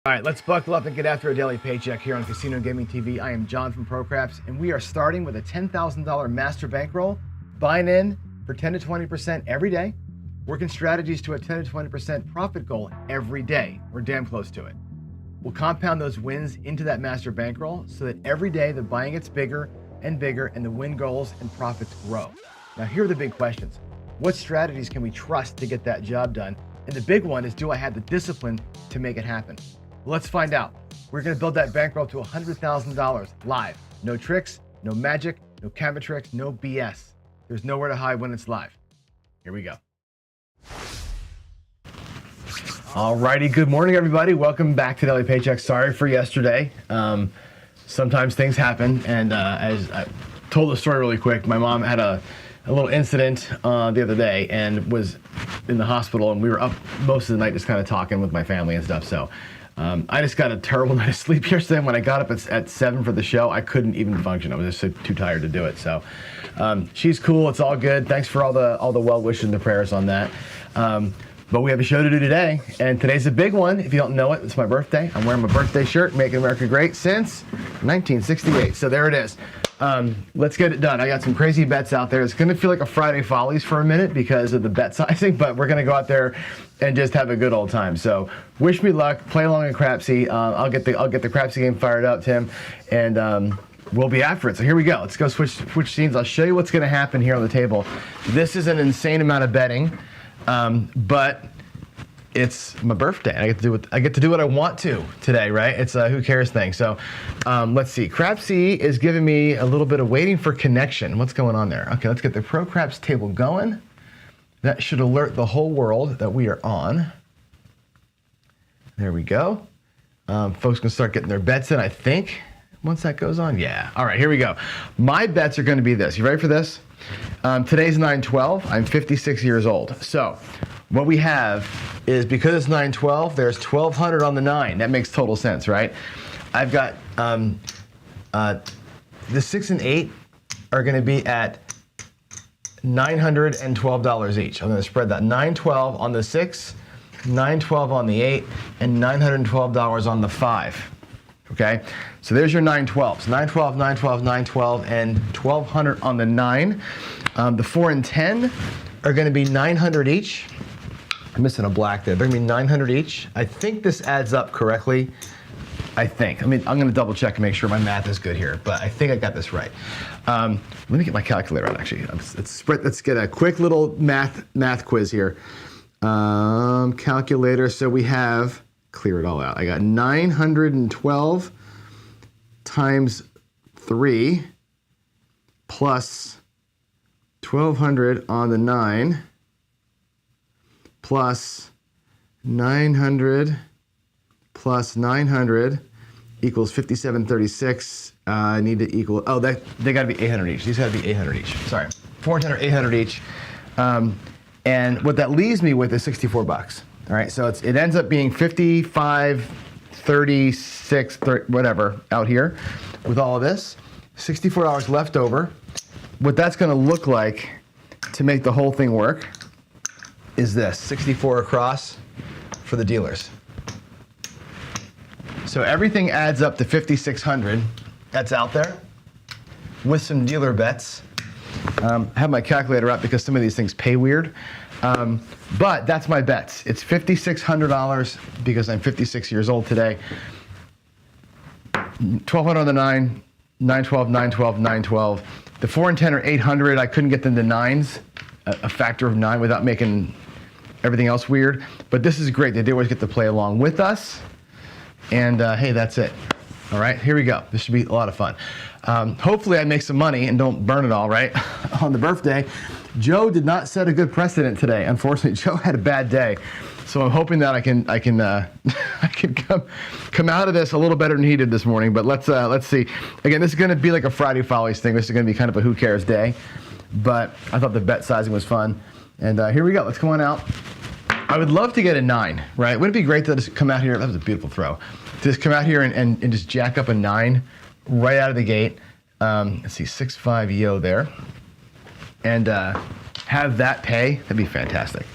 All right, let's buckle up and get after a daily paycheck here on Casino Gaming TV. I am John from ProCraps, and we are starting with a $10,000 master bankroll, buying in for 10 to 20% every day, working strategies to a 10 to 20% profit goal every day. We're damn close to it. We'll compound those wins into that master bankroll so that every day the buying gets bigger and bigger and the win goals and profits grow. Now, here are the big questions. What strategies can we trust to get that job done? And the big one is, do I have the discipline to make it happen? Well, let's find out. We're going to build that bankroll to $100,000 live. No tricks, no magic, no camera tricks, no BS. There's nowhere to hide when it's live. Here we go. Alrighty, good morning, everybody. Welcome back to Daily Paycheck. Sorry for yesterday. Sometimes things happen, and as I told the story really quick, my mom had a little incident the other day and was in the hospital, and we were up most of the night just kind of talking with my family and stuff. So I just got a terrible night of sleep yesterday. When I got up at 7 for the show, I couldn't even function. I was just too tired to do it. So she's cool. It's all good. Thanks for all the well wishes and the prayers on that. But we have a show to do today, and today's a big one. If you don't know it, it's my birthday. I'm wearing my birthday shirt, Making America Great since 1968. So there it is. Let's get it done. I got some crazy bets out there. It's going to feel like a Friday Follies for a minute because of the bet sizing, but we're going to go out there and just have a good old time. So wish me luck. Play along in Crapsy. I'll get the Crapsy game fired up, Tim, and we'll be after it. So here we go. Let's go switch scenes. I'll show you what's going to happen here on the table. This is an insane amount of betting, but it's my birthday. I get to do what I want to today, right? It's a who cares thing. So let's see. Crapsy is giving me a little bit of waiting for connection. What's going on there? Okay, let's get the ProCraps table going. That should alert the whole world that we are on. There we go. Folks can start getting their bets in, I think, once that goes on. Yeah. All right, here we go. My bets are going to be this. You ready for this? Today's 9/12. I'm 56 years old. So what we have is, because it's 9/12, there's 1,200 on the 9. That makes total sense, right? I've got the 6 and 8 are going to be at $912 each. I'm going to spread that. $912 on the 6, $912 on the 8, and $912 on the 5. Okay, so there's your 912s. 912, 912, 912, and 1,200 on the 9. The 4 and 10 are going to be 900 each. I'm missing a black there. They're going to be 900 each. I think this adds up correctly. I think. I mean, I'm going to double check and make sure my math is good here, but I think I got this right. Let me get my calculator out, actually. Let's get a quick little math quiz here. Calculator. So we have, clear it all out. I got 912 times 3 plus 1,200 on the 9 plus 900 plus 900 equals 5736. I need to equal, they got to be 800 each. These got to be 800 each. Sorry, 410 or 800 each. And what that leaves me with is 64 bucks. All right, so it ends up being 55, 36, 30, whatever out here with all of this. $64 left over. What that's going to look like to make the whole thing work is this, 64 across for the dealers. So everything adds up to 5,600 that's out there with some dealer bets. I have my calculator up because some of these things pay weird. But that's my bets. It's $5,600 because I'm 56 years old today. 1,200 on the 9, 912, 912, 912. The 4 and 10 are 800. I couldn't get them to 9s, a factor of 9 without making everything else weird. But this is great. They always get to play along with us. And hey, that's it. All right, here we go. This should be a lot of fun. Hopefully I make some money and don't burn it all, right, on the birthday. Joe did not set a good precedent today. Unfortunately, Joe had a bad day. So I'm hoping that I can come out of this a little better than he did this morning. But let's see. Again, this is going to be like a Friday Follies thing. This is going to be kind of a who cares day. But I thought the bet sizing was fun. And here we go. Let's go on out. I would love to get a 9, right? Wouldn't it be great to just come out here? That was a beautiful throw. To just come out here and just jack up a 9 right out of the gate. Let's see, 6-5 yo there. And have that pay. That'd be fantastic.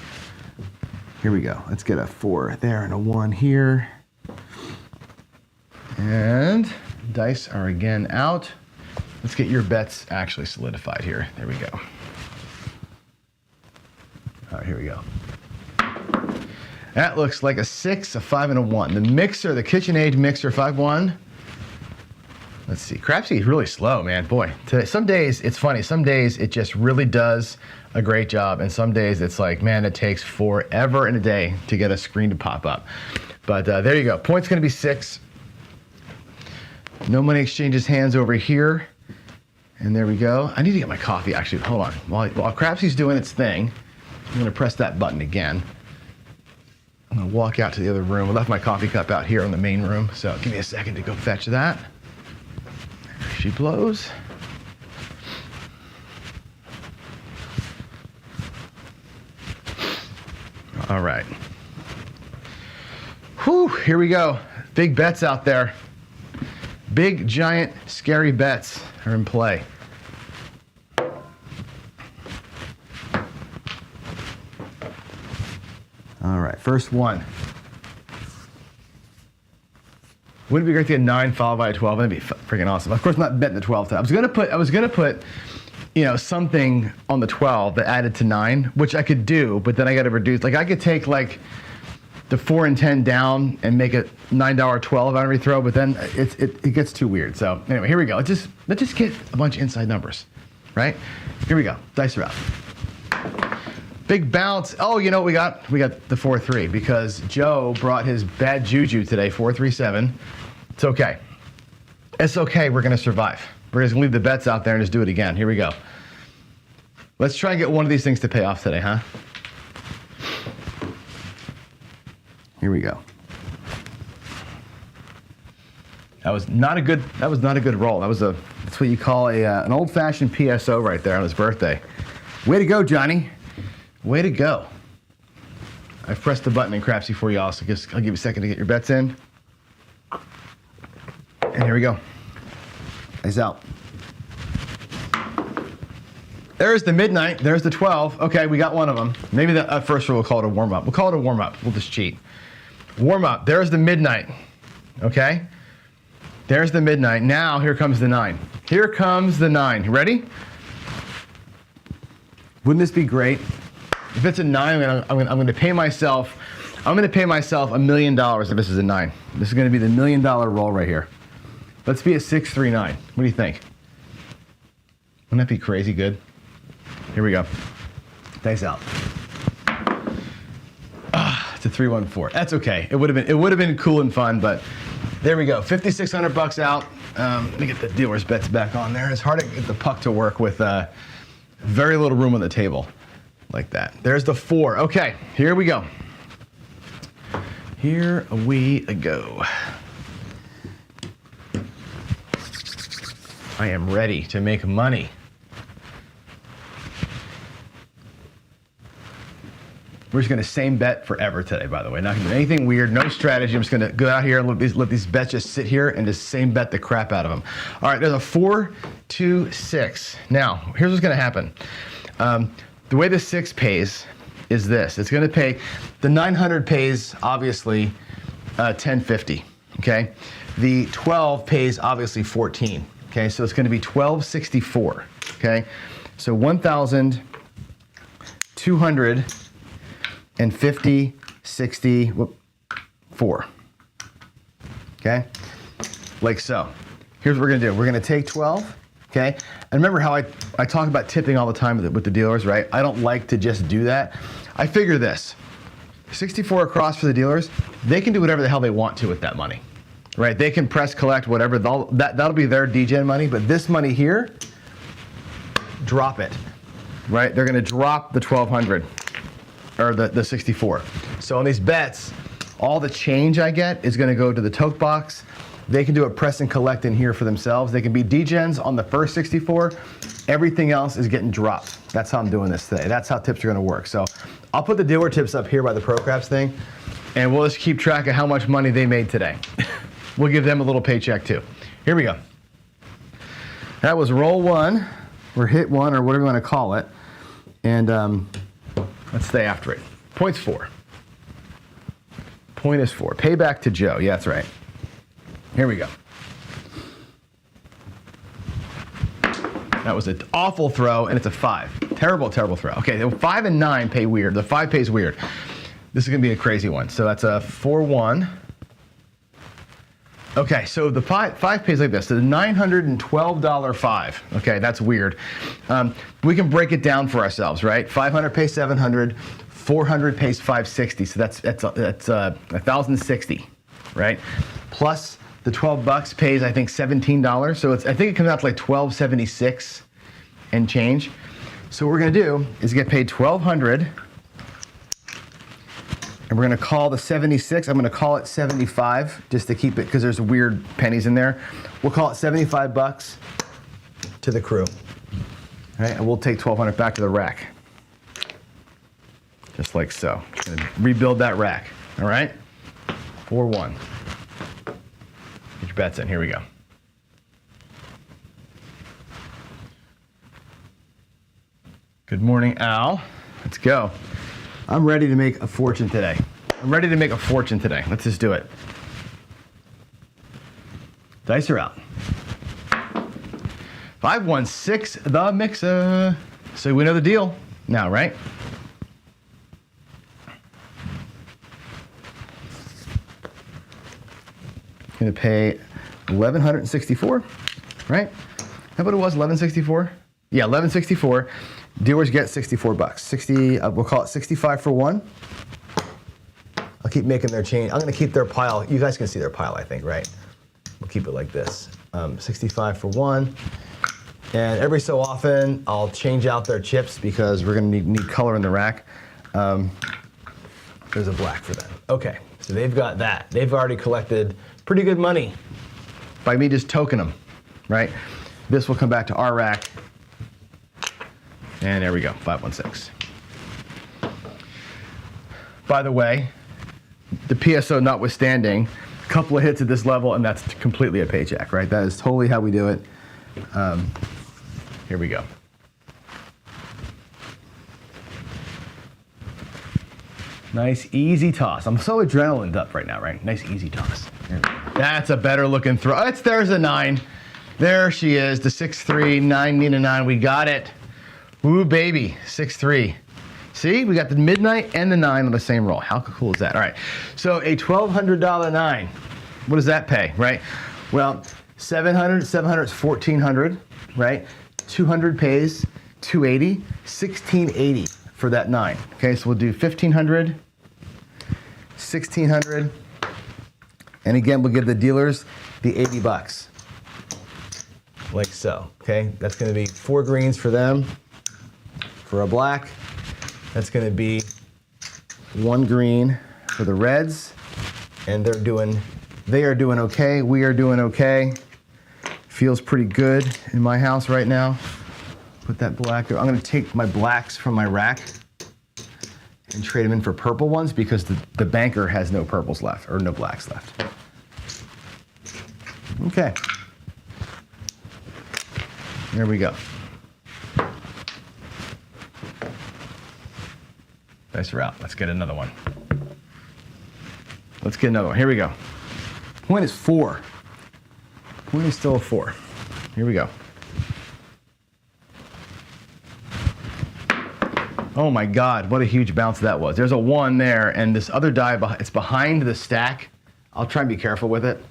Here we go. Let's get a 4 there and a 1 here. And dice are again out. Let's get your bets actually solidified here. There we go. All right, here we go. That looks like a 6, a 5, and a 1. The mixer, the KitchenAid mixer, 5-1. Let's see. Crapsy is really slow, man. Boy, today, some days it's funny. Some days it just really does a great job, and some days it's like, man, it takes forever and a day to get a screen to pop up. But there you go. Point's going to be 6. No money exchanges hands over here. And there we go. I need to get my coffee, actually. Hold on. While Crapsy's doing its thing, I'm going to press that button again. I'm going to walk out to the other room. I left my coffee cup out here in the main room, so give me a second to go fetch that. There she blows. All right. Whew, here we go. Big bets out there. Big, giant, scary bets are in play. All right, first one. Wouldn't it be great to get 9 followed by a 12? That'd be freaking awesome. Of course, I'm not betting the 12 time. I was gonna put, you know, something on the 12 that added to 9, which I could do, but then I got to reduce. Like I could take like the 4 and 10 down and make it $9 12 on every throw, but then it gets too weird. So anyway, here we go. Let's just get a bunch of inside numbers, right? Here we go. Dice are out. Big bounce. Oh, you know what we got? We got the 4-3 because Joe brought his bad juju today, 4-3-7. It's okay. It's okay. We're gonna survive. We're just gonna leave the bets out there and just do it again. Here we go. Let's try and get one of these things to pay off today, huh? Here we go. That was not a good roll. That's what you call an old-fashioned PSO right there on his birthday. Way to go, Johnny. Way to go. I've pressed the button in Crapsy for y'all, so I'll give you a second to get your bets in. And here we go. Eyes out. There's the midnight. There's the 12. Okay, we got one of them. Maybe the first roll we'll call it a warm-up. We'll call it a warm-up. We'll just cheat. Warm-up. There's the midnight. Okay? There's the midnight. Now, here comes the 9. Here comes the 9. You ready? Wouldn't this be great? If it's a 9, I'm going to pay myself. I'm going to pay myself $1 million if this is a 9. This is going to be the $1 million roll right here. Let's be at 639. What do you think? Wouldn't that be crazy good? Here we go. Dice out. It's a 314. That's okay. It would have been cool and fun, but there we go. $5,600 out. Let me get the dealer's bets back on there. It's hard to get the puck to work with very little room on the table like that. There's the 4. Okay, here we go. Here we go. I am ready to make money. We're just going to same bet forever today, by the way. Not going to do anything weird, no strategy. I'm just going to go out here and let these bets just sit here and just same bet the crap out of them. All right, there's a 4, 2, 6. Now, here's what's going to happen. The way the 6 pays is this. It's going to pay, the 900 pays, obviously, 1050, okay? The 12 pays, obviously, 14, okay? So it's going to be 1264, okay? So 1,250, 64, okay? Like so. Here's what we're going to do. We're going to take 12, okay? And remember how I talk about tipping all the time with the dealers, right? I don't like to just do that. I figure this, 64 across for the dealers, they can do whatever the hell they want to with that money, right? They can press collect, whatever, that'll be their DGen money, but this money here, drop it, right? They're gonna drop the 1,200, or the 64. So on these bets, all the change I get is gonna go to the tote box. They can do a press and collect in here for themselves. They can be DGens on the first 64. Everything else is getting dropped. That's how I'm doing this today. That's how tips are gonna work. So I'll put the dealer tips up here by the Pro Craps thing, and we'll just keep track of how much money they made today. We'll give them a little paycheck too. Here we go. That was roll 1, or hit 1, or whatever you wanna call it. And let's stay after it. Point's 4. Point is 4. Payback to Joe, yeah, that's right. Here we go. That was an awful throw, and it's a 5. Terrible, terrible throw. Okay, the 5 and 9 pay weird. The 5 pays weird. This is gonna be a crazy one. So that's a 4-1. Okay, so the 5 pays like this. So the $912 5. Okay, that's weird. We can break it down for ourselves, right? 500 pays 700. 400 pays 560. So that's 1,060, right? Plus the 12 bucks pays, I think, $17. So I think it comes out to like $1,276 and change. So what we're gonna do is get paid $1,200, and we're gonna call the 76. I'm gonna call it 75 just to keep it, because there's weird pennies in there. We'll call it 75 bucks to the crew. All right, and we'll take 1,200 back to the rack. Just like so. Gonna rebuild that rack. All right, 4-1. Get your bets in. Here we go. Good morning, Al. Let's go. I'm ready to make a fortune today. Let's just do it. Dice are out. 516, the mixer. So we know the deal now, right? Gonna pay $1,164, right? How about it was $1,164? Yeah, $1,164. Dealers get 64 bucks. 60. We'll call it 65 for one. I'll keep making their change. I'm gonna keep their pile. You guys can see their pile, I think, right? We'll keep it like this. 65 for one. And every so often, I'll change out their chips because we're gonna need color in the rack. There's a black for them. Okay, so they've got that. They've already collected pretty good money by me just tokening them, right? This will come back to our rack. And there we go, 516. By the way, the PSO notwithstanding, a couple of hits at this level and that's completely a paycheck, right? That is totally how we do it. Here we go. Nice, easy toss. I'm so adrenalined up right now, right? Nice, easy toss. That's a better looking throw. There's a 9. There she is, the 6-3, 9, need a 9. We got it. Ooh, baby, 6-3. See, we got the midnight and the 9 on the same roll. How cool is that? All right, so a $1,200 9. What does that pay, right? Well, 700 is 1,400, right? 200 pays 280, 1,680 for that 9. Okay, so we'll do 1,500, 1,600, and again, we'll give the dealers the 80 bucks, like so. Okay, that's going to be 4 greens for them. For a black, that's going to be 1 green for the reds, and they are doing okay. We are doing okay. Feels pretty good in my house right now. Put that black there. I'm going to take my blacks from my rack and trade them in for purple ones because the banker has no purples left or no blacks left. Okay. There we go. Dice are out. Let's get another one. Here we go. Point is 4. Point is still a 4. Here we go. Oh my God, what a huge bounce that was. There's a 1 there, and this other die, it's behind the stack. I'll try and be careful with it.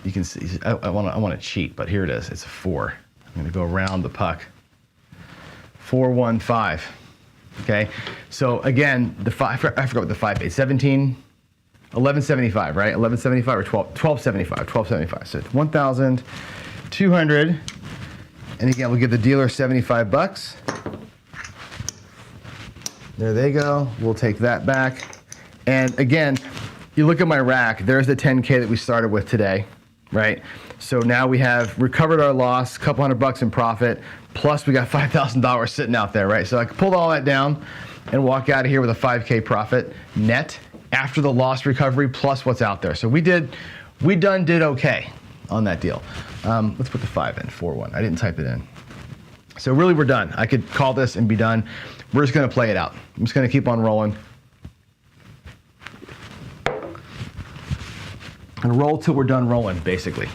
You can see, I want to cheat, but here it is. It's a 4. I'm going to go around the puck. 4-1-5. Okay, so again, the 5, I forgot what the 5 is. 1175, right? 1175 or 1275. So it's 1,200. And again, we'll give the dealer 75 bucks. There they go. We'll take that back. And again, you look at my rack, there's the 10K that we started with today, right? So now we have recovered our loss, a couple $100 in profit, plus we got $5,000 sitting out there, right? So I can pull all that down and walk out of here with a 5K profit net after the loss recovery plus what's out there. So we did okay on that deal. Let's put the 5 in, 4-1. I didn't type it in. So really we're done. I could call this and be done. We're just gonna play it out. I'm just gonna keep on rolling. and roll till we're done rolling, basically.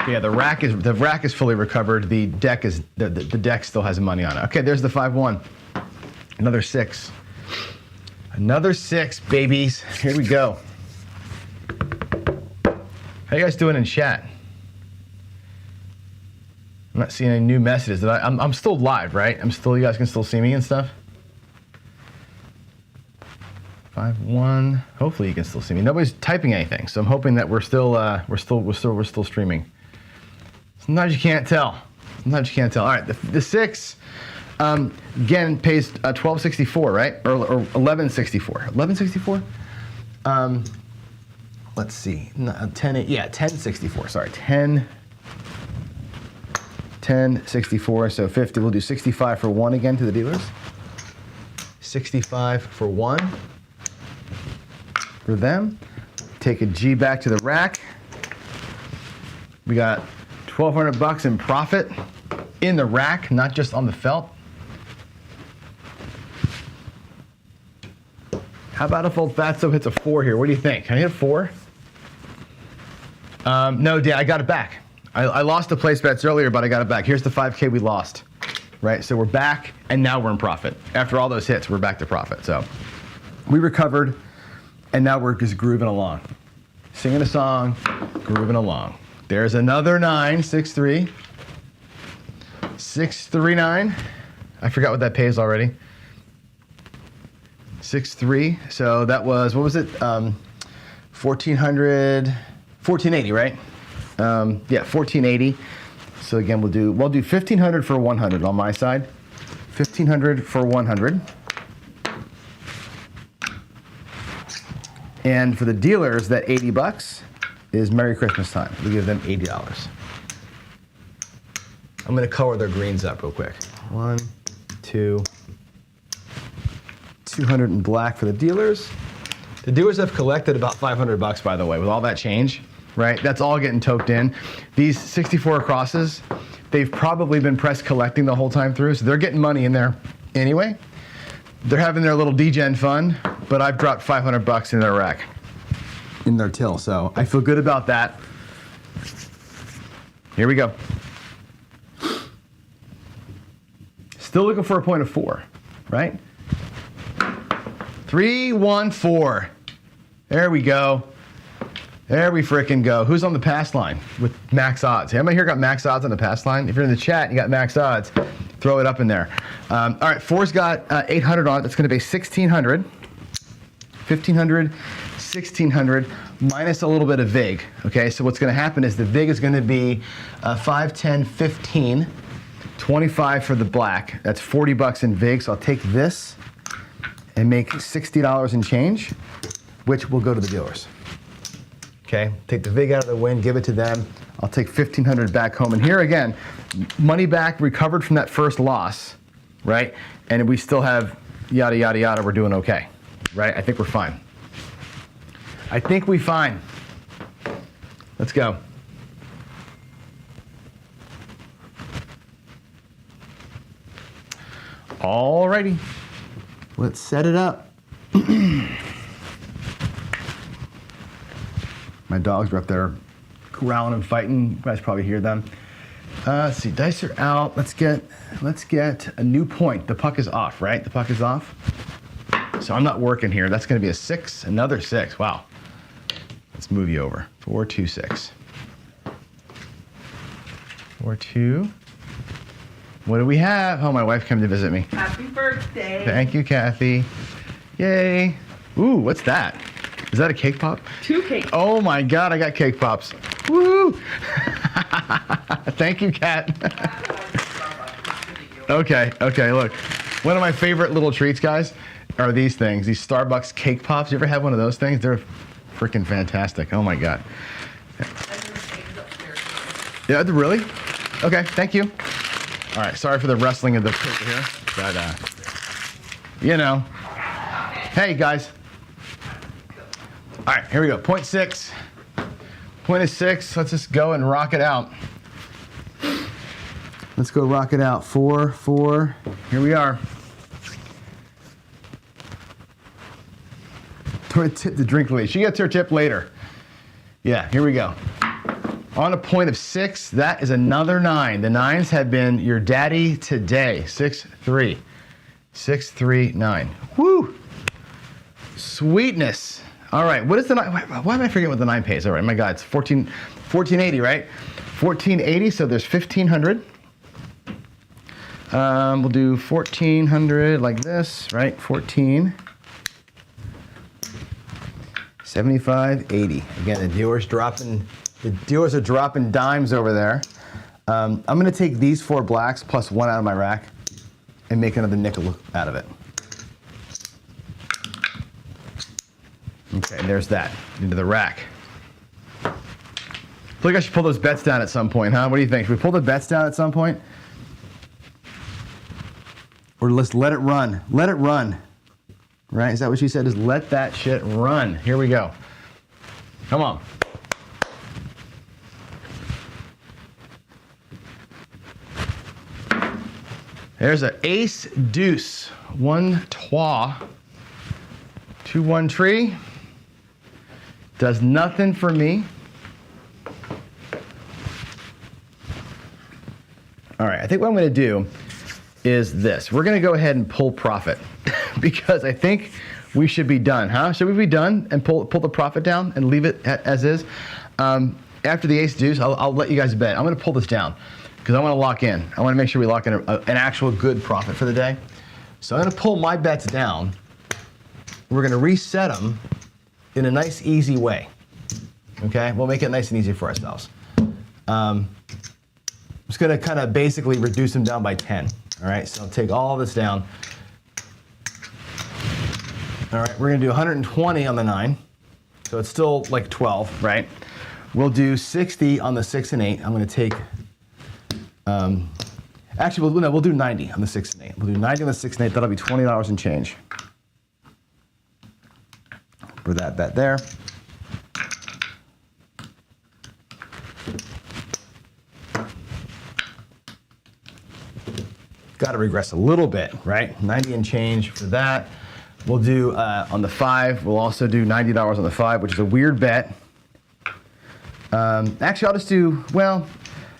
Yeah, the rack is fully recovered. The deck still has money on it. Okay, there's the 5-1. Another 6. Another 6, babies. Here we go. How you guys doing in chat? I'm not seeing any new messages. I'm still live, right? You guys can still see me and stuff. 5-1. Hopefully you can still see me. Nobody's typing anything, so I'm hoping that we're still streaming. Sometimes you can't tell. All right, the 6 again pays $12.64, right? Or $11.64. $11.64. Let's see. $10.64. Sorry, $10.64. So 50. We'll do 65 for 1 again to the dealers. 65 for 1 for them. Take a G back to the rack. We got $1,200 in profit in the rack, not just on the felt. How about if old Fatso hits a 4 here? What do you think? Can I hit a 4? No, Dan, I got it back. I lost the place bets earlier, but I got it back. Here's the 5K we lost, right? So we're back, and now we're in profit. After all those hits, we're back to profit. So we recovered, and now we're just grooving along. Singing a song, grooving along. There's another 9, 6-3. 6-3-9. I forgot what that pays already. 6-3. So that was, what was it? 1480, right? Yeah, 1480. So again, we'll do 1500 for 100 on my side. 1500 for 100. And for the dealers, that $80 is Merry Christmas time. We give them $80. I'm gonna color their greens up real quick. 1, 2, 200 in black for the dealers. The dealers have collected about $500, by the way, with all that change, right? That's all getting toked in. These 64 crosses, they've probably been press collecting the whole time through, so they're getting money in there anyway. They're having their little degen fun, but I've dropped $500 in their rack, in their till, so I feel good about that. Here we go. Still looking for a point of 4, right? 3, 1, 4. There we go. There we frickin' go. Who's on the pass line with max odds? Anybody here got max odds on the pass line? If you're in the chat and you got max odds, throw it up in there. All right, 4's got 800 on it. That's gonna be 1,600. 1,500, 1,600, minus a little bit of VIG. Okay, so what's gonna happen is the VIG is gonna be 5, 10, 15, 25 for the black. That's $40 in VIG, so I'll take this and make $60 in change, which will go to the dealers. Okay, take the VIG out of the win, give it to them. I'll take 1,500 back home. And here again, money back, recovered from that first loss, right? And we still have yada, yada, yada, we're doing okay, right? I think we're fine. I think we fine. Let's go. Alrighty, let's set it up. My dogs are up there growling and fighting. You guys probably hear them. Let's see, dice are out. Let's get a new point. The puck is off, right? The puck is off. So I'm not working here. That's gonna be a 6, another 6, wow. Let's move you over. 4, 2, 6. 4, 2. What do we have? Oh, my wife came to visit me. Happy birthday. Thank you, Kathy. Yay. Ooh, what's that? Is that a cake pop? 2 cakes. Oh my God, I got cake pops. Woo! Thank you, Kat. Okay, look. One of my favorite little treats, guys, are these things, these Starbucks cake pops. You ever have one of those things? They're freaking fantastic. Oh my God. Yeah, really? Okay, thank you. All right, sorry for the wrestling of the paper here, but you know. Hey, guys. All right, here we go. Point 6. Point is 6. Let's just go and rock it out. Let's go rock it out. 4, 4. Here we are. Tip the drink lady. She gets her tip later. Yeah, here we go. On a point of 6, that is another 9. The 9s have been your daddy today. 6, 3. 6, 3, 9. Woo! Sweetness. All right, what is the 9? Why am I forgetting what the 9 pays? All right, my God, it's 1480, right? 1480, so there's 1500. We'll do 1400 like this, right? 14. 75, 80. Again, the dealers are dropping dimes over there. I'm gonna take these 4 blacks plus 1 out of my rack and make another nickel out of it. Okay, there's that, into the rack. I feel like I should pull those bets down at some point, huh? What do you think? Should we pull the bets down at some point? Or let's let it run. Let it run. Right? Is that what she said? Just let that shit run. Here we go. Come on. There's an ace deuce. 1 trois. 2 1 tree. Does nothing for me. All right, I think what I'm gonna do is this. We're gonna go ahead and pull profit because I think we should be done, huh? Should we be done and pull the profit down and leave it as is? After the ace deuce, I'll let you guys bet. I'm gonna pull this down because I wanna lock in. I wanna make sure we lock in an actual good profit for the day. So I'm gonna pull my bets down. We're gonna reset them in a nice, easy way. Okay, we'll make it nice and easy for ourselves. I'm just gonna kind of basically reduce them down by 10. All right, so I'll take all this down. All right, we're gonna do 120 on the 9. So it's still like 12, right? We'll do 60 on the 6 and 8. I'm gonna take, actually, we'll do 90 on the 6 and 8. We'll do 90 on the 6 and 8, that'll be $20 and change. For that bet there. Got to regress a little bit, right? 90 and change for that. We'll do on the 5. We'll also do $90 on the 5, which is a weird bet. Actually, I'll just do, well,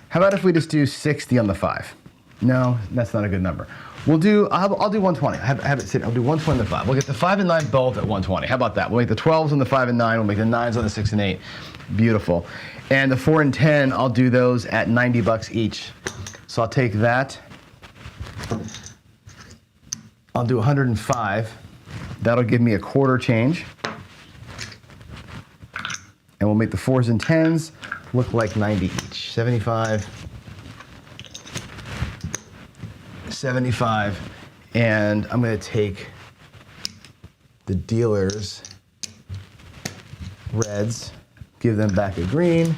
how about if we just do 60 on the 5? No, that's not a good number. We'll do, I'll do 120. Have it sit, I'll do 120 on the 5. We'll get the 5 and 9 both at 120. How about that? We'll make the 12s on the 5 and 9. We'll make the 9s on the 6 and 8. Beautiful. And the 4 and 10, I'll do those at $90 each. So I'll take that. I'll do 105. That'll give me a quarter change. And we'll make the 4s and 10s look like 90 each. 75. 75, and I'm going to take the dealers' reds, give them back a green,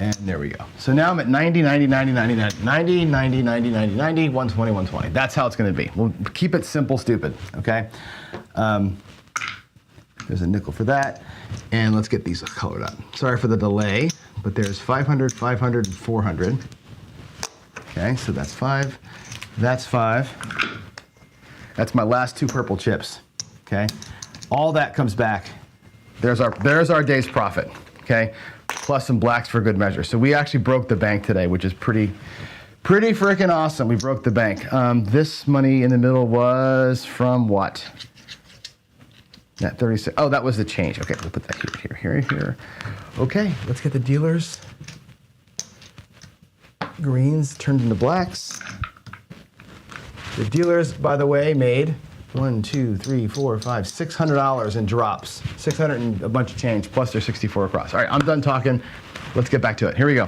and there we go. So now I'm at 90, 90, 90, 90, 90, 90, 90, 90, 90, 90, 120, 120. That's how it's going to be. We'll keep it simple, stupid, okay? There's a nickel for that, and let's get these colored up. Sorry for the delay, but there's 500, 500, and 400. Okay, so that's 5, that's 5. That's my last 2 purple chips, okay? All that comes back. There's our day's profit, okay? Plus some blacks for good measure. So we actually broke the bank today, which is pretty freaking awesome. We broke the bank. This money in the middle was from what? That 36, oh, that was the change. Okay, we'll put that here. Okay, let's get the dealers. Greens turned into blacks. The dealers, by the way, made $600 in drops. 600 and a bunch of change, plus their 64 across. All right, I'm done talking. Let's get back to it. Here we go.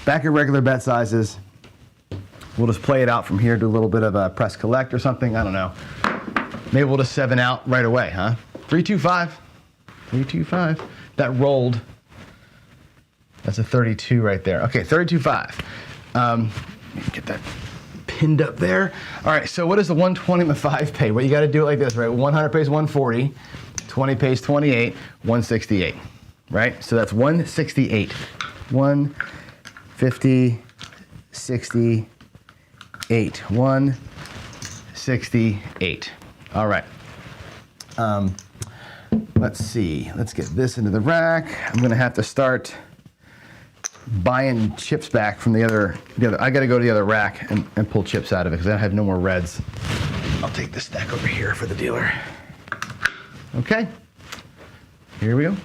Back at regular bet sizes. We'll just play it out from here, do a little bit of a press collect or something. I don't know. Maybe we'll just 7 out right away, huh? 325. 325. That rolled. That's a 32 right there. Okay, 32.5. Get that pinned up there. All right, so what does the 120 and the 5 pay? Well, you got to do it like this, right? 100 pays 140, 20 pays 28, 168, right? So that's 168. 150, 68, 168. All right. Let's see. Let's get this into the rack. I'm gonna have to start buying chips back from the other. I gotta go to the other rack and pull chips out of it because I have no more reds. I'll take this stack over here for the dealer. Okay. Here we go.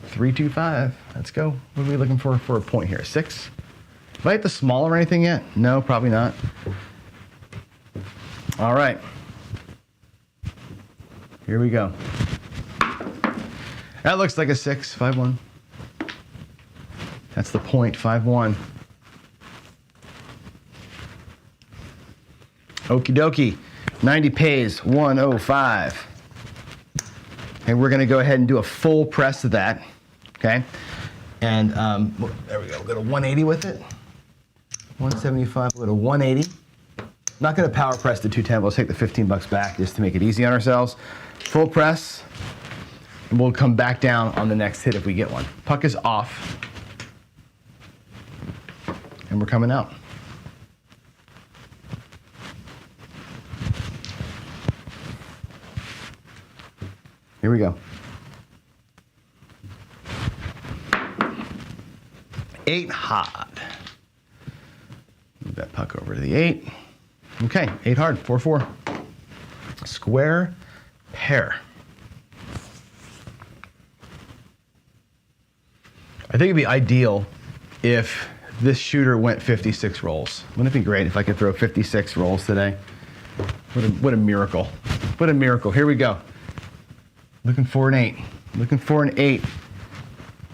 325. Let's go. What are we looking for a point here? 6? Have I hit the small or anything yet? No, probably not. All right. Here we go. That looks like a 6, 5-1. That's the point, 5-1. Okie dokie. 90 pays, 105. And we're gonna go ahead and do a full press of that, okay? And there we go, we'll go to 180 with it. 175, we'll go to 180. Not gonna power press the 210, we'll take the 15 bucks back just to make it easy on ourselves. Full press, and we'll come back down on the next hit if we get one. Puck is off. And we're coming out. Here we go. 8 hard. Move that puck over to the 8. Okay, 8 hard, 4-4. Square pair. I think it'd be ideal if this shooter went 56 rolls. Wouldn't it be great if I could throw 56 rolls today? What a miracle. What a miracle. Here we go. Looking for an 8. Looking for an 8.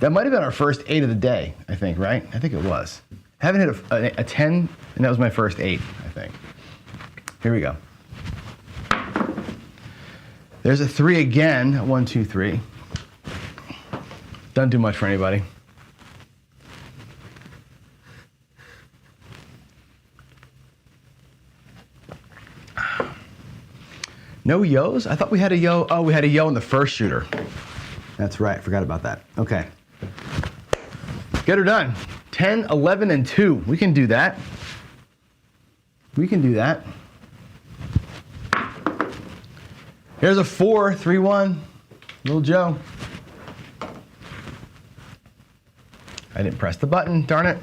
That might have been our first 8 of the day, I think, right? I think it was. Haven't hit a 10, and that was my first 8, I think. Here we go. There's a 3 again. 1, 2, 3. Doesn't do much for anybody. No yos? I thought we had a yo. Oh, we had a yo in the first shooter. That's right, forgot about that. Okay. Get her done. 10, 11, and 2. We can do that. We can do that. Here's a 4, 3-1. Little Joe. I didn't press the button, darn it.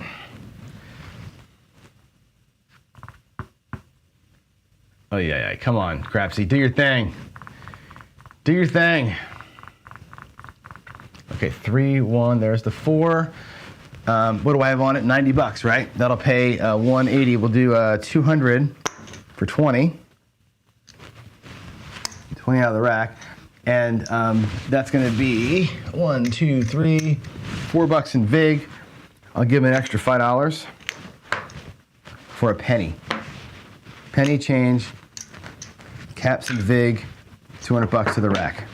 Oh, yeah, come on, Crapsy, do your thing. Do your thing. Okay, 3-1, there's the 4. What do I have on it? 90 bucks, right? That'll pay 180. We'll do 200 for 20. 20 out of the rack. And that's gonna be 1, 2, 3, 4 bucks in VIG. I'll give him an extra $5 for a penny. Penny change. Caps and VIG, 200 bucks to the rack.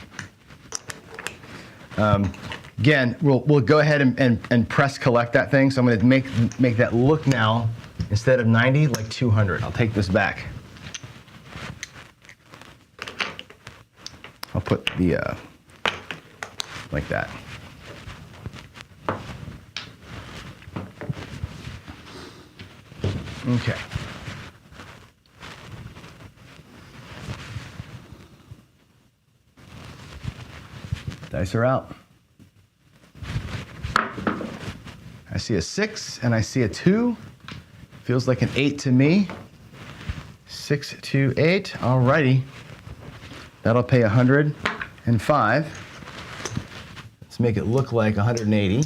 Again, we'll go ahead and press collect that thing. So I'm gonna make that look now, instead of 90, like 200. I'll take this back. I'll put the, like that. Okay. Dice are out. I see a 6 and I see a 2. Feels like an 8 to me. 6, 2, 8. Alrighty. That'll pay 105. Let's make it look like 180.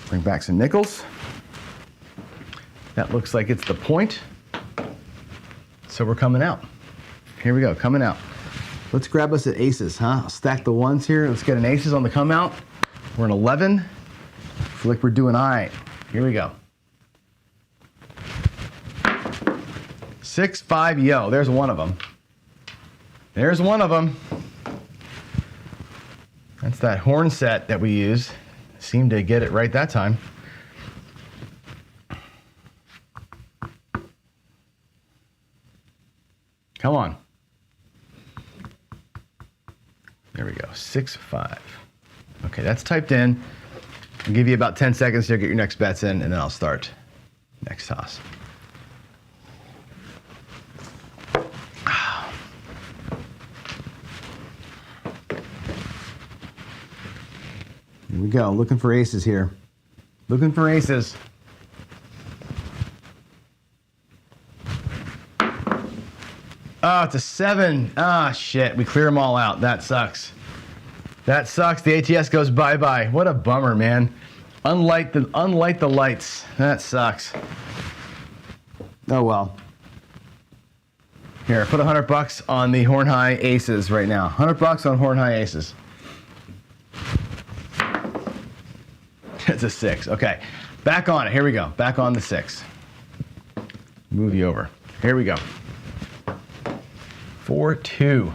Bring back some nickels. That looks like it's the point. So we're coming out. Here we go, coming out. Let's grab us at aces, huh? I'll stack the ones here. Let's get an aces on the come out. We're an 11. Feel like we're doing all right. Here we go. 6, 5, yo. There's one of them. There's one of them. That's that horn set that we use. Seemed to get it right that time. Come on. There we go, 6, 5. Okay, that's typed in. I'll give you about 10 seconds to get your next bets in, and then I'll start next toss. Here we go, looking for aces here. Looking for aces. Oh, it's a 7. Ah, shit, we clear them all out. That sucks. That sucks, the ATS goes bye-bye. What a bummer, man. Unlight the lights. That sucks. Oh well. Here, put $100 on the horn high aces right now. $100 on horn high aces. It's a 6. Okay, back on it. Here we go. Back on the 6. Move you over. Here we go. 4-2.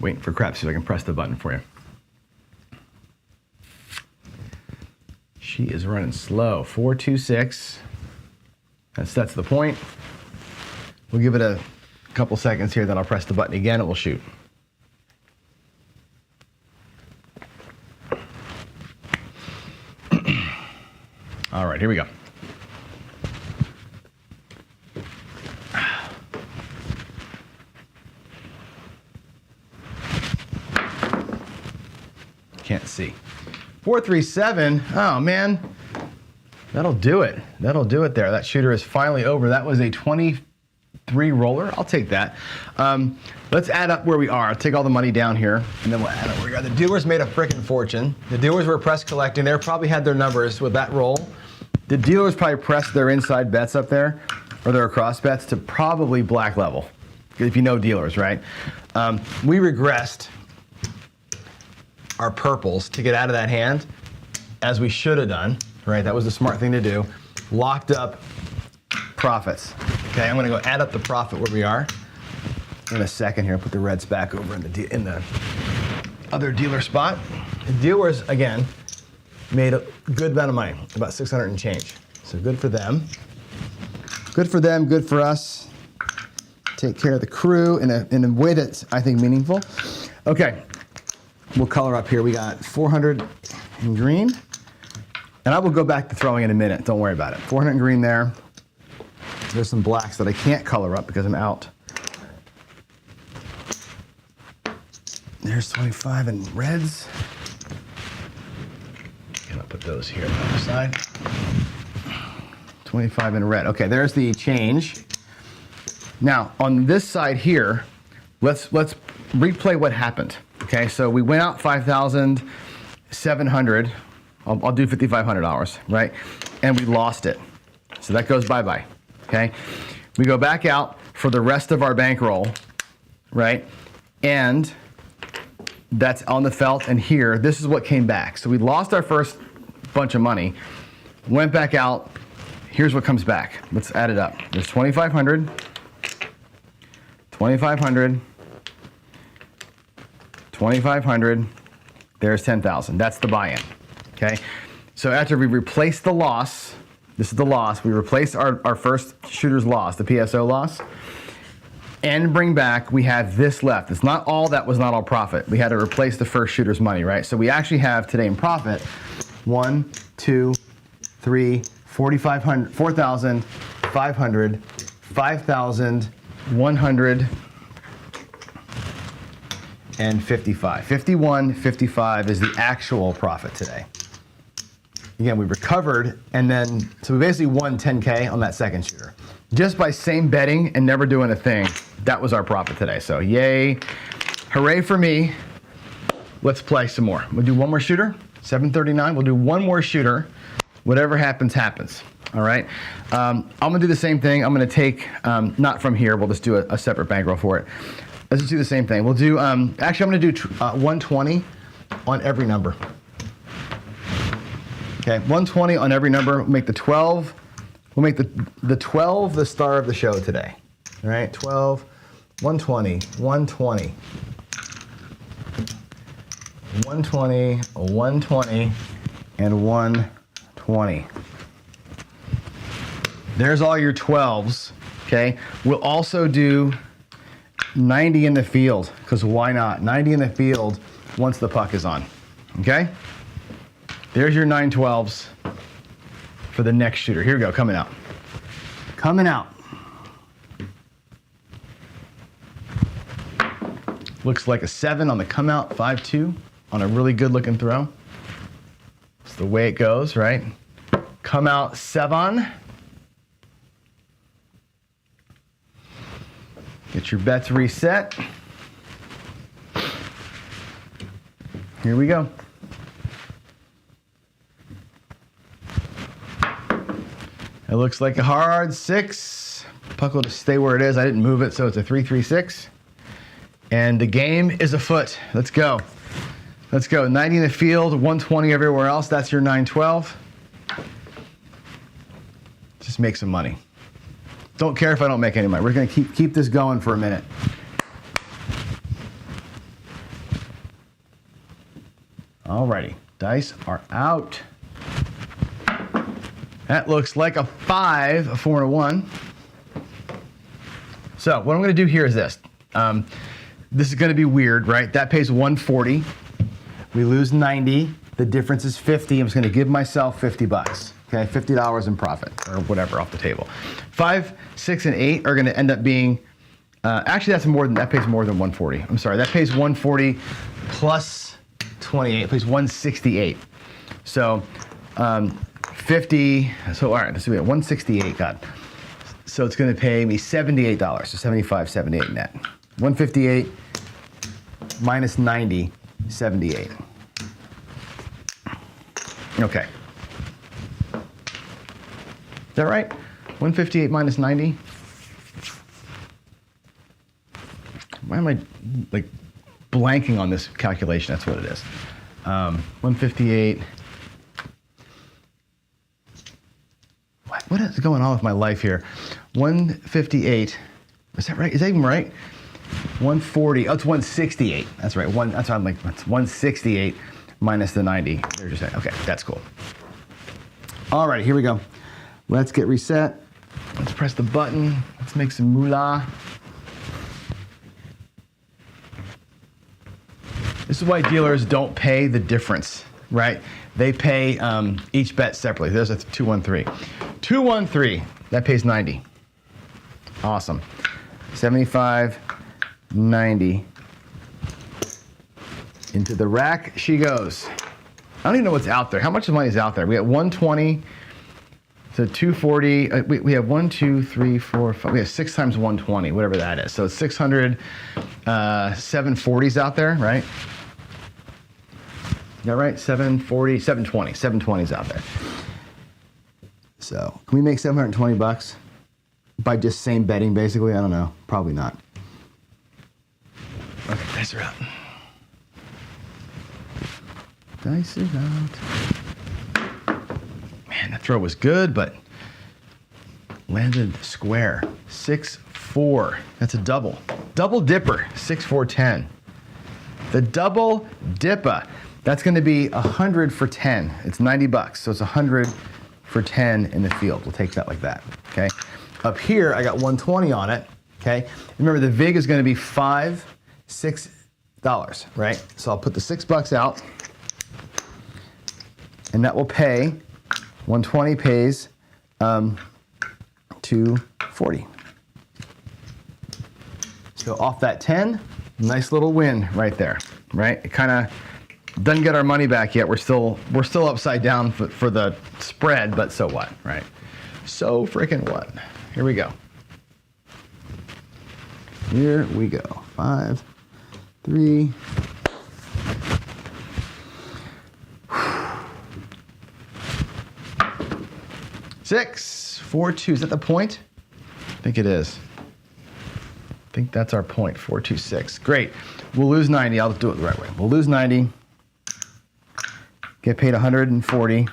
Waiting for crap, see if I can press the button for you. She is running slow. 4-2-6. That's the point. We'll give it a couple seconds here, then I'll press the button again, it will shoot. All right, here we go. Can't see. 4-3-7. Oh man, that'll do it. That'll do it there. That shooter is finally over. That was a 23 roller. I'll take that. Let's add up where we are. I'll take all the money down here, and then we'll add up where we are. The dealers made a frickin' fortune. The dealers were press collecting. They probably had their numbers with that roll. The dealers probably pressed their inside bets up there, or their cross bets to probably black level, if you know dealers, right? We regressed our purples to get out of that hand, as we should have done, right? That was the smart thing to do. Locked up profits. Okay, I'm gonna go add up the profit where we are in a second here. Put the reds back over in the other dealer spot. The dealers, again, made a good amount of money, about 600 and change. So good for them. Good for them, good for us. Take care of the crew in a way that's, I think, meaningful. Okay. We'll color up here. We got 400 in green. And I will go back to throwing in a minute. Don't worry about it. 400 in green there. There's some blacks that I can't color up because I'm out. There's 25 in reds. And I'll put those here on the other side. 25 in red. Okay, there's the change. Now, on this side here, let's replay what happened. Okay, so we went out 5,700. I'll do $5,500, right? And we lost it. So that goes bye-bye, okay? We go back out for the rest of our bankroll, right? And that's on the felt, and here, this is what came back. So we lost our first bunch of money, went back out. Here's what comes back. Let's add it up. There's 2,500, 2,500, 2,500, there's 10,000. That's the buy-in, okay? So after we replace the loss, this is the loss, we replace our first shooter's loss, the PSO loss, and bring back, we have this left. It's not all that was not all profit. We had to replace the first shooter's money, right? So we actually have today in profit, 1, 2, 3, 4,500, 4,500, 5,100, and 55. 51.55 is the actual profit today. Again, we recovered, and then, so we basically won 10K on that second shooter. Just by same betting and never doing a thing, that was our profit today. So yay, hooray for me. Let's play some more. We'll do one more shooter, 739. We'll do one more shooter. Whatever happens, happens. All right. I'm gonna do the same thing. I'm gonna take, not from here, we'll just do a separate bankroll for it. Let's just do the same thing. We'll do, actually I'm gonna do 120 on every number. Okay, 120 on every number. We'll make the 12, we'll make the 12 the star of the show today. All right, 12, 120, 120. 120, 120, and 120. There's all your 12s, okay? We'll also do 90 in the field, because why not? 90 in the field once the puck is on, okay? There's your 912s for the next shooter. Here we go, coming out. Coming out. Looks like a 7 on the come out, 5-2 on a really good looking throw. It's the way it goes, right? Come out 7. Get your bets reset. Here we go. It looks like a hard 6. Puck will just stay where it is. I didn't move it, so it's a 3-3-6. And the game is afoot. Let's go. Let's go. 90 in the field, 120 everywhere else. That's your 9-12. Just make some money. Don't care if I don't make any money. We're going to keep this going for a minute. Alrighty, dice are out. That looks like a 5, a 4, and a 1. So what I'm going to do here is this. This is going to be weird, right? That pays 140. We lose 90. The difference is 50. I'm just going to give myself 50 bucks. Okay, $50 in profit or whatever off the table. 5, 6, and 8 are going to end up being. Actually, that pays more than 140. I'm sorry, that pays 140 plus 28. It pays 168. So 50. So all right, let's do it. 168. God. So it's going to pay me $78. So 75, 78 net. 158 minus 90, 78. Okay. Is that right? 158 minus 90? Why am I like blanking on this calculation? That's what it is. 158. What is going on with my life here? 158. Is that right? Is that even right? 140. Oh, it's 168. That's right. That's why I'm like, it's 168 minus the 90. They're just saying, okay, that's cool. All right, here we go. Let's get reset. Let's press the button. Let's make some moolah. This is why dealers don't pay the difference, right? They pay each bet separately. There's a 213. 213, that pays 90. Awesome. 75, 90. Into the rack she goes. I don't even know what's out there. How much money is out there? We got 120. So 240, we have 1, 2, 3, 4, 5, we have 6 times 120, whatever that is. So it's 600, 740s out there, right? Is that right? 740, 720, 720s out there. So can we make 720 bucks by just same betting basically? I don't know, probably not. Okay, dice are out. Dice is out. Man, that throw was good, but landed square. 6-4. That's a double. Double dipper. 6-4-10. The double dipper. That's going to be 100 for 10. It's 90 bucks, so it's 100 for 10 in the field. We'll take that like that. Okay. Up here, I got 120 on it. Okay. Remember, the vig is going to be $5, $6, right? So I'll put the $6 out, and that will pay. 120 pays $240. So off that 10, nice little win right there, right? It kind of doesn't get our money back yet. We're still upside down for the spread, but so what, right? So freaking what? Here we go. Here we go. 5, 3. 6, 4, 2. Is that the point? I think it is. I think that's our point. 4, 2, 6. Great. We'll lose 90. I'll do it the right way. We'll lose 90. Get paid 140.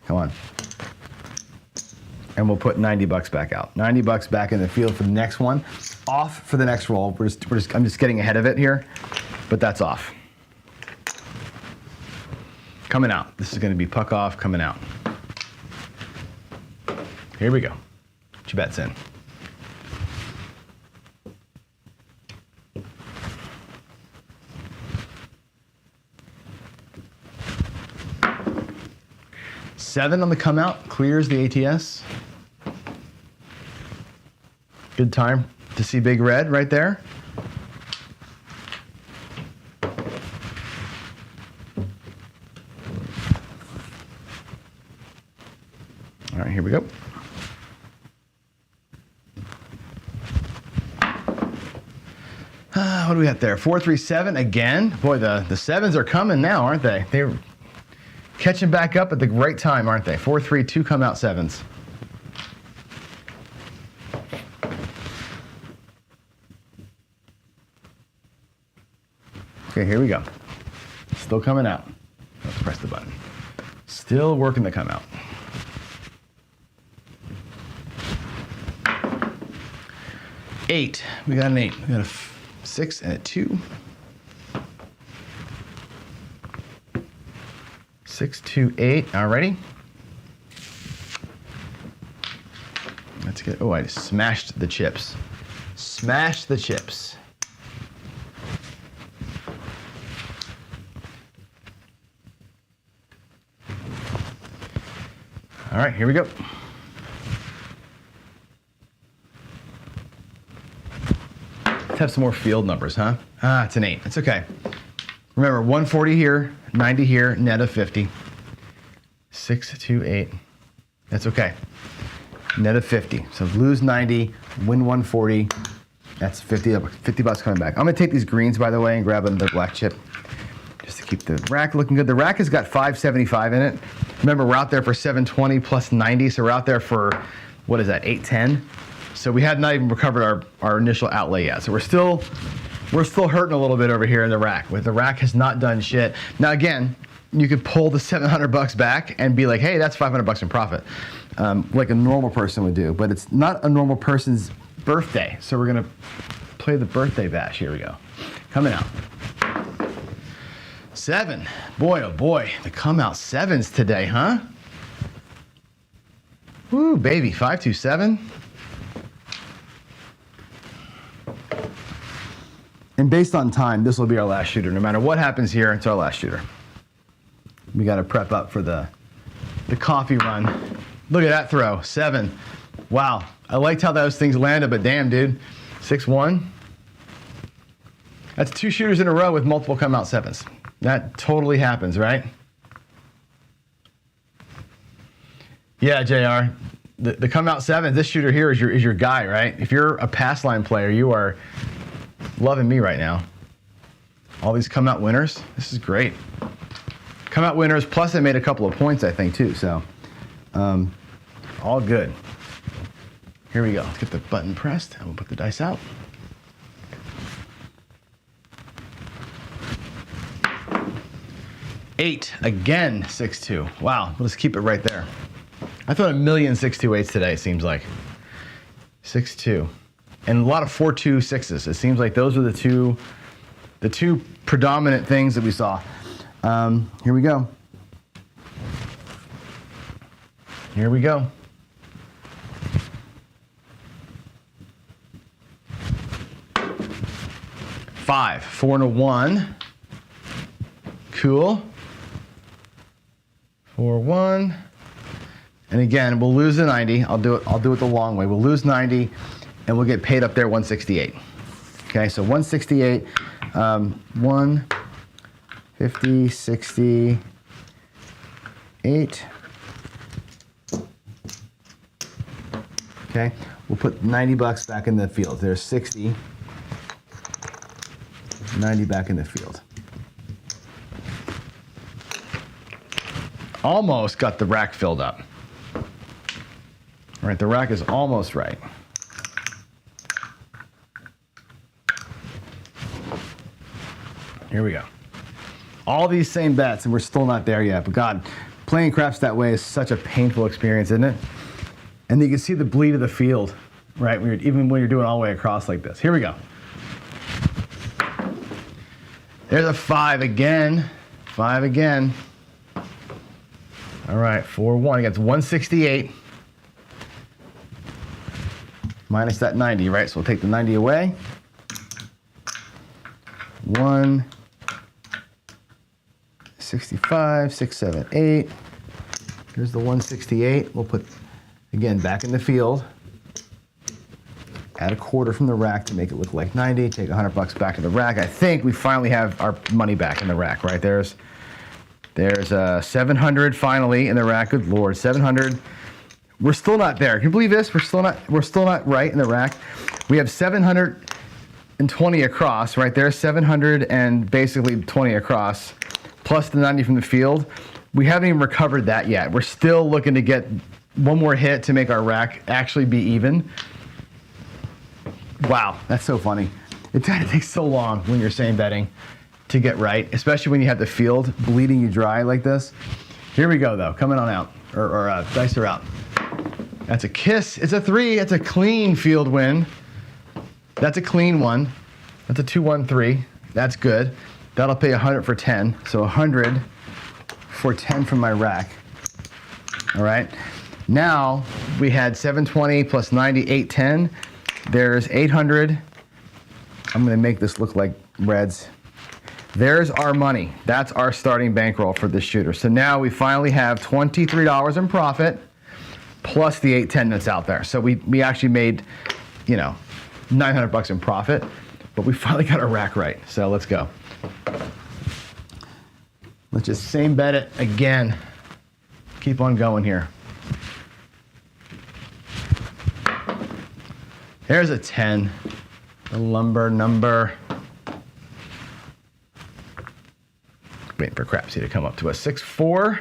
Come on. And we'll put 90 bucks back out. 90 bucks back in the field for the next one. Off for the next roll. I'm just getting ahead of it here, but that's off. Coming out. This is going to be puck off, coming out. Here we go. Put your bets in. $7 on the come out, clears the ATS. Good time to see big red right there. All right, here we go. What do we got there? 437 again. Boy, the sevens are coming now, aren't they? They're catching back up at the right time, aren't they? 432 come out sevens. Okay, here we go. Still coming out. Let's press the button. Still working to come out. Eight. We got an 8. We got a 6 and a 2. 6, 2, 8. Alrighty. Let's get. Oh, I smashed the chips. Smashed the chips. All right, here we go. Let's have some more field numbers, huh? Ah, it's an 8. It's okay. Remember, 140 here, 90 here, net of 50. 6, 2, 8. That's okay. Net of 50. So lose 90, win 140. That's 50 bucks coming back. I'm gonna take these greens, by the way, and grab another black chip just to keep the rack looking good. The rack has got 575 in it. Remember, we're out there for 720 plus 90, so we're out there for, what is that, 810? So we had not even recovered our initial outlay yet. So we're still hurting a little bit over here in the rack. The rack has not done shit. Now again, you could pull the 700 bucks back and be like, hey, that's 500 bucks in profit, like a normal person would do. But it's not a normal person's birthday. So we're gonna play the birthday bash. Here we go. Coming out. 7. Boy, oh boy, the come out 7s today, huh? Woo, baby, 527. And based on time, this will be our last shooter. No matter what happens here, it's our last shooter. We got to prep up for the coffee run. Look at that throw, 7. Wow, I liked how those things landed, but damn, dude, 6-1. That's 2 shooters in a row with multiple come out 7s. That totally happens, right? Yeah, JR. The come out 7, this shooter here is your guy, right? If you're a pass line player, you are loving me right now. All these come out winners, this is great. Come out winners, plus I made a couple of points, I think, too. So, all good. Here we go. Let's get the button pressed, and we'll put the dice out. Eight again, 6-2. Wow, we'll just keep it right there. I thought a million 6-2-8s today, it seems like. 6-2. And a lot of 4-2 6s. It seems like those are the two predominant things that we saw. Here we go. Here we go. 5, 4 and a 1. Cool. 4, 1. And again, we'll lose the 90. I'll do it the long way. We'll lose 90 and we'll get paid up there 168. Okay, so 168, 150, 68. Okay, we'll put 90 bucks back in the field. There's 60, 90 back in the field. Almost got the rack filled up. All right, the rack is almost right. Here we go. All these same bets, and we're still not there yet. But God, playing craps that way is such a painful experience, isn't it? And you can see the bleed of the field, right? Even when you're doing all the way across like this. Here we go. There's a 5 again. 5 again. All right, 4-1 against 168. Minus that 90, right? So we'll take the 90 away. 165, 6, 7, 8. Here's the 168. We'll put, again, back in the field. Add a quarter from the rack to make it look like 90. Take $100 back to the rack. I think we finally have our money back in the rack, right? There's 700 finally in the rack. Good Lord, 700. We're still not there. Can you believe this? We're still not right in the rack. We have 720 across, right there. 700 and basically 20 across, plus the 90 from the field. We haven't even recovered that yet. We're still looking to get one more hit to make our rack actually be even. Wow, that's so funny. It takes so long when you're same betting to get right, especially when you have the field bleeding you dry like this. Here we go though, coming on out, or dice are out. That's a kiss, it's a 3, it's a clean field win. That's a clean one. That's a 2-1-3, that's good. That'll pay 100 for 10, so 100 for 10 from my rack. All right, now we had 720 plus 90, 810. There's 800. I'm gonna make this look like reds. There's our money. That's our starting bankroll for this shooter. So now we finally have $23 in profit plus the 810 that's out there. So we actually made, you know, $900 in profit, but we finally got our rack right. So let's go. Let's just same bet it again. Keep on going here. There's a 10, the lumber number. Waiting for Crapsy to come up to a 6-4. All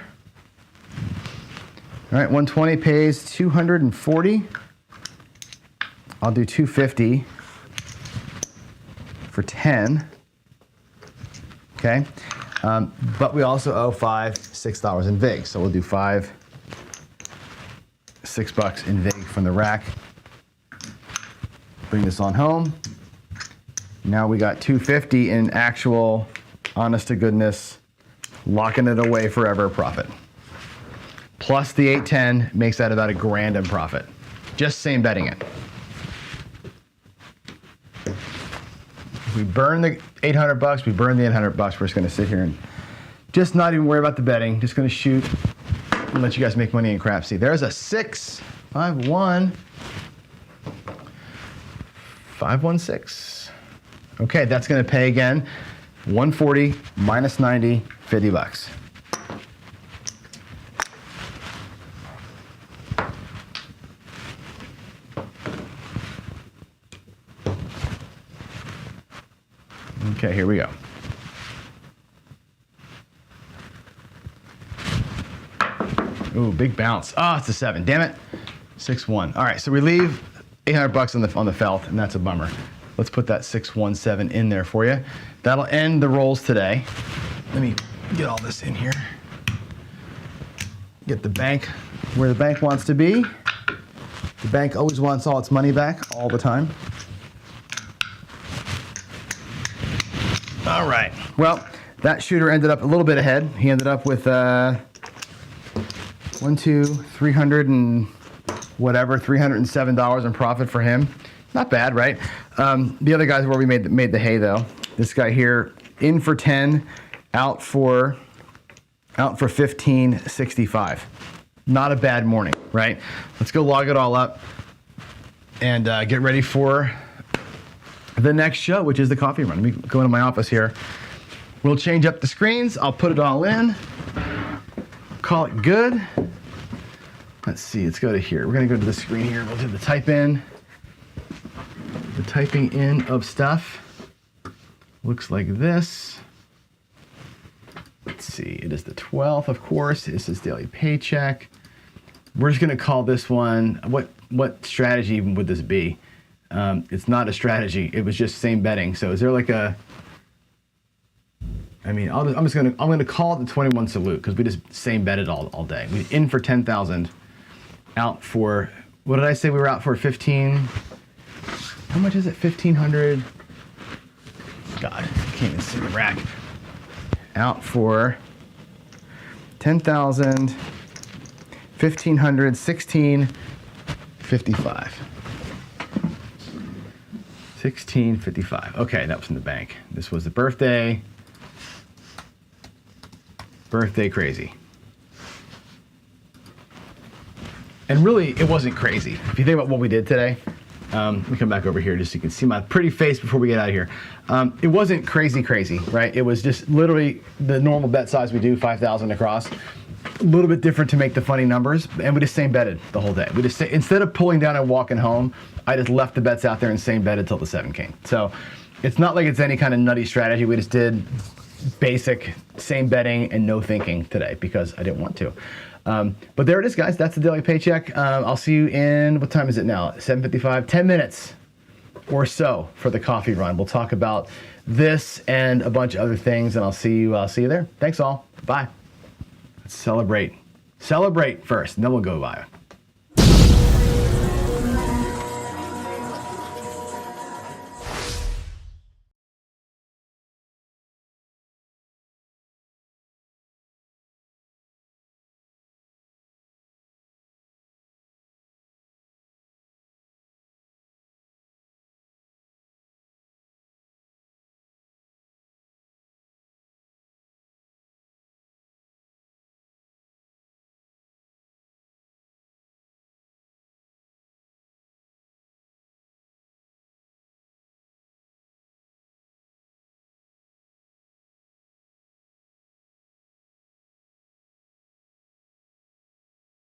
right, 120 pays 240. I'll do 250 for 10. Okay, but we also owe $6 in vig, so we'll do $6 in vig from the rack. Bring this on home. Now we got 250 in actual, honest to goodness, locking it away forever profit. Plus the 810 makes that about $1,000 in profit. Just same betting it. If we burn the $800, we burn the $800. We're just gonna sit here and just not even worry about the betting. Just gonna shoot and let you guys make money in Crapsy. There's a 6, 5-1. 516. Okay, that's gonna pay again. 140 minus 90, $50. Okay, here we go. Ooh, big bounce. Ah, it's a 7. Damn it. 6-1. All right, so we leave $800 on the felt, and that's a bummer. Let's put that 617 in there for you. That'll end the rolls today. Let me get all this in here. Get the bank where the bank wants to be. The bank always wants all its money back all the time. All right. Well, that shooter ended up a little bit ahead. He ended up with 300 and whatever, $307 in profit for him. Not bad, right? The other guys where we made the hay though. This guy here, in for 10, out for 15.65. Not a bad morning, right? Let's go log it all up and get ready for the next show, which is the coffee run. Let me go into my office here. We'll change up the screens. I'll put it all in. Call it good. Let's see, let's go to here. We're gonna go to the screen here. We'll do the type in. The typing in of stuff looks like this. Let's see, it is the 12th, of course. This is daily paycheck. We're just gonna call this one, what strategy even would this be? It's not a strategy, it was just same betting. So is there like a, I mean, I'm gonna call it the 21 salute because we just same betted all day. We in for 10,000, out for, what did I say we were out for? 15, how much is it? 1,500. God, I can't even see the rack. Out for 10,000, 1,500, 16.55. 16.55. Okay, that was in the bank. This was the birthday. Birthday crazy. And really, it wasn't crazy. If you think about what we did today, Let me come back over here just so you can see my pretty face before we get out of here. It wasn't crazy, right? It was just literally the normal bet size we do, 5,000 across. A little bit different to make the funny numbers, and we just same betted the whole day. We just instead of pulling down and walking home, I just left the bets out there and same betted till the 7 came. So it's not like it's any kind of nutty strategy. We just did basic same betting and no thinking today because I didn't want to. But there it is, guys. That's the daily paycheck. I'll see you in, what time is it now? 7:55, 10 minutes or so for the coffee run. We'll talk about this and a bunch of other things, and I'll see you there. Thanks all. Bye. Let's celebrate. Celebrate first, and then we'll go by.